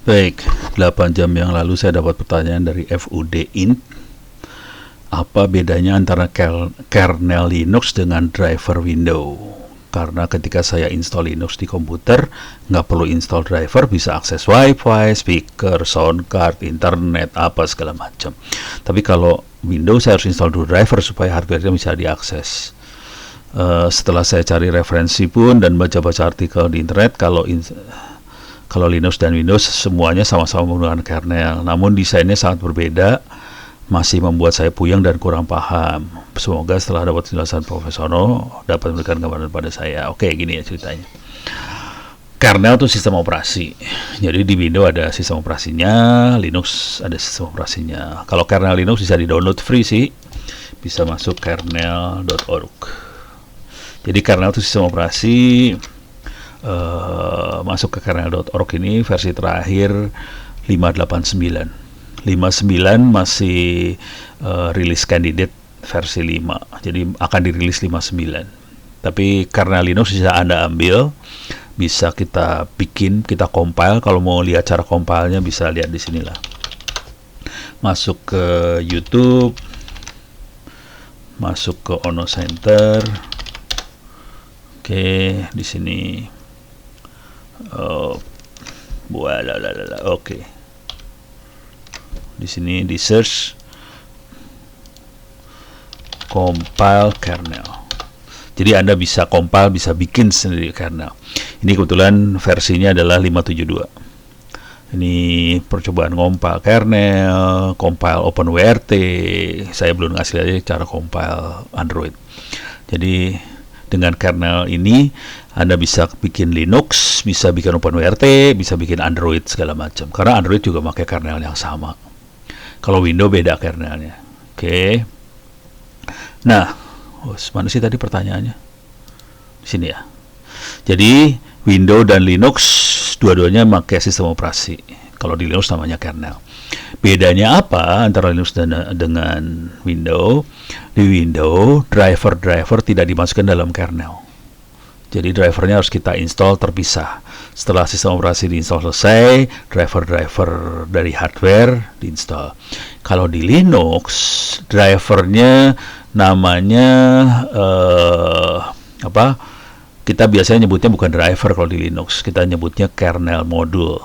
Baik, 8 jam yang lalu saya dapat pertanyaan dari FUD Int. Apa bedanya antara kernel Linux dengan driver Windows? Karena ketika saya install Linux di komputer, nggak perlu install driver, bisa akses wifi, speaker, sound card, internet, apa segala macam. Tapi kalau Windows saya harus install dulu driver supaya hardware-nya bisa diakses. Setelah saya cari referensi pun dan baca-baca artikel di internet, kalau Linux dan Windows semuanya sama-sama menggunakan kernel, namun desainnya sangat berbeda, masih membuat saya puyeng dan kurang paham. Semoga setelah dapat penjelasan profesional dapat memberikan gambaran pada saya. Oke, gini ya ceritanya. Kernel itu sistem operasi. Jadi di Windows ada sistem operasinya, Linux ada sistem operasinya. Kalau kernel Linux bisa di-download free sih. Bisa masuk kernel.org. Jadi kernel itu sistem operasi. Masuk ke kernel.org ini versi terakhir 589. 59 masih rilis candidate versi 5, jadi akan dirilis 59. Tapi karena Linux bisa Anda ambil, bisa kita bikin, kita compile. Kalau mau lihat cara compile-nya bisa lihat di sinilah. Masuk ke YouTube, masuk ke Ono Center. Oke, di sini. Oke. Di sini di search compile kernel. Jadi Anda bisa compile, bisa bikin sendiri kernel. Ini kebetulan versinya adalah 572. Ini percobaan compile kernel, compile OpenWRT. Saya belum ngasih aja cara compile Android. Jadi dengan kernel ini Anda bisa bikin Linux, bisa bikin OpenWRT, bisa bikin Android segala macam. Karena Android juga pakai kernel yang sama. Kalau Windows beda kernelnya. Oke. Nah, mana sih tadi pertanyaannya? Di sini ya. Jadi Windows dan Linux dua-duanya pakai sistem operasi. Kalau di Linux namanya kernel. Bedanya apa antara Linux dengan Windows? Di Windows, driver tidak dimasukkan dalam kernel. Jadi drivernya harus kita install terpisah. Setelah sistem operasi diinstal selesai, driver dari hardware diinstal. Kalau di Linux, drivernya namanya kita biasanya nyebutnya bukan driver kalau di Linux, kita nyebutnya kernel module.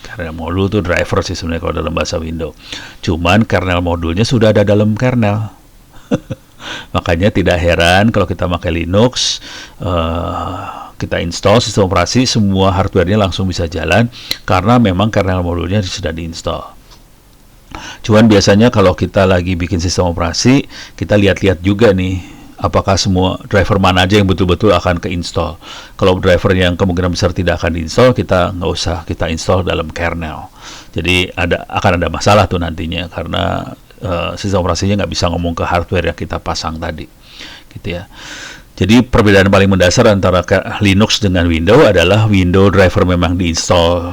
Kernel module itu driver sih sebenarnya kalau dalam bahasa Windows. Cuman kernel modulnya sudah ada dalam kernel. Makanya tidak heran kalau kita pakai Linux, kita install sistem operasi, semua hardware-nya langsung bisa jalan karena memang kernel modulnya sudah diinstal. Cuman biasanya kalau kita lagi bikin sistem operasi, kita lihat-lihat juga nih, apakah semua driver mana aja yang betul-betul akan keinstall. Kalau driver yang kemungkinan besar tidak akan diinstal, kita nggak usah kita install dalam kernel. Jadi akan ada masalah tuh nantinya karena sistem operasinya nggak bisa ngomong ke hardware yang kita pasang tadi, gitu ya. Jadi perbedaan paling mendasar antara Linux dengan Windows adalah Windows driver memang diinstal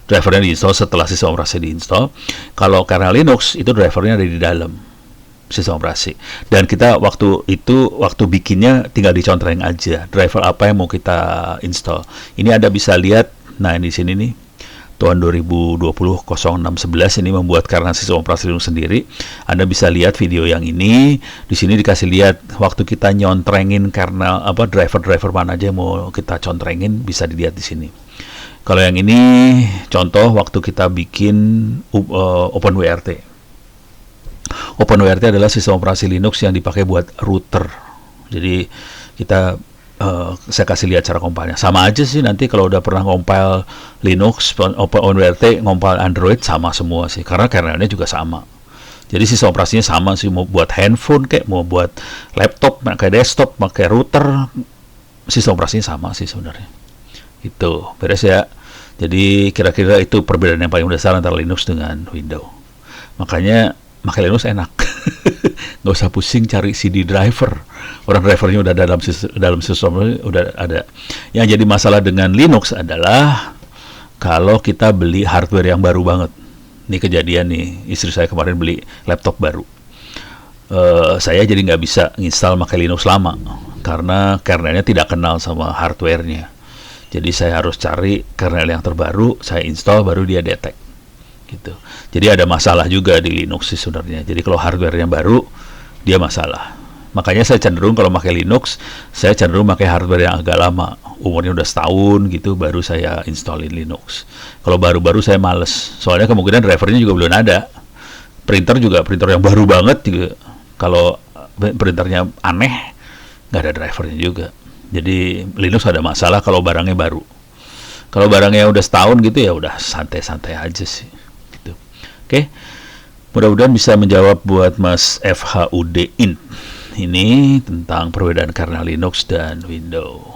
drivernya diinstal setelah sistem operasi diinstal. Kalau karena Linux itu drivernya ada di dalam sistem operasi. Dan kita waktu bikinnya tinggal dicontreng aja driver apa yang mau kita install. Ini Anda bisa lihat, nah di sini nih. Tahun 2020-0611 ini membuat karena sistem operasi Linux sendiri. Anda bisa lihat video yang ini. Di sini dikasih lihat waktu kita nyontengin kernel driver mana aja yang mau kita contrengin, bisa dilihat di sini. Kalau yang ini contoh waktu kita bikin OpenWRT. OpenWRT adalah sistem operasi Linux yang dipakai buat router. Jadi kita saya kasih lihat cara compile-nya. Sama aja sih nanti kalau udah pernah compile Linux, OpenWRT, compile Android sama semua sih. Karena kernelnya juga sama. Jadi sistem operasinya sama sih, mau buat handphone kayak mau buat laptop, pakai desktop, pakai router, sistem operasinya sama sih sebenarnya. Itu beres ya. Jadi kira-kira itu perbedaan yang paling mendasar antara Linux dengan Windows. Makanya pakai Linux enak. Nggak usah pusing cari CD driver. Orang drivernya udah dalam sistem udah ada. Yang jadi masalah dengan Linux adalah kalau kita beli hardware yang baru banget. Ini kejadian nih, istri saya kemarin beli laptop baru. Saya jadi nggak bisa install pakai Linux lama karena kernelnya tidak kenal sama hardware-nya. Jadi saya harus cari kernel yang terbaru, saya install, baru dia detect gitu. Jadi ada masalah juga di Linux sih sebenarnya. Jadi kalau hardware-nya baru, dia masalah. Makanya saya cenderung kalau pakai Linux, saya cenderung pakai hardware yang agak lama, umurnya udah setahun gitu, baru saya installin Linux. Kalau baru-baru saya males, soalnya kemungkinan drivernya juga belum ada. Printer juga printer yang baru banget juga. Kalau printernya aneh, nggak ada drivernya juga. Jadi Linux ada masalah kalau barangnya baru. Kalau barangnya udah setahun gitu ya udah santai-santai aja sih. Gitu. Oke, mudah-mudahan bisa menjawab buat Mas FHUD Int. Ini tentang perbedaan kernel Linux dan Windows.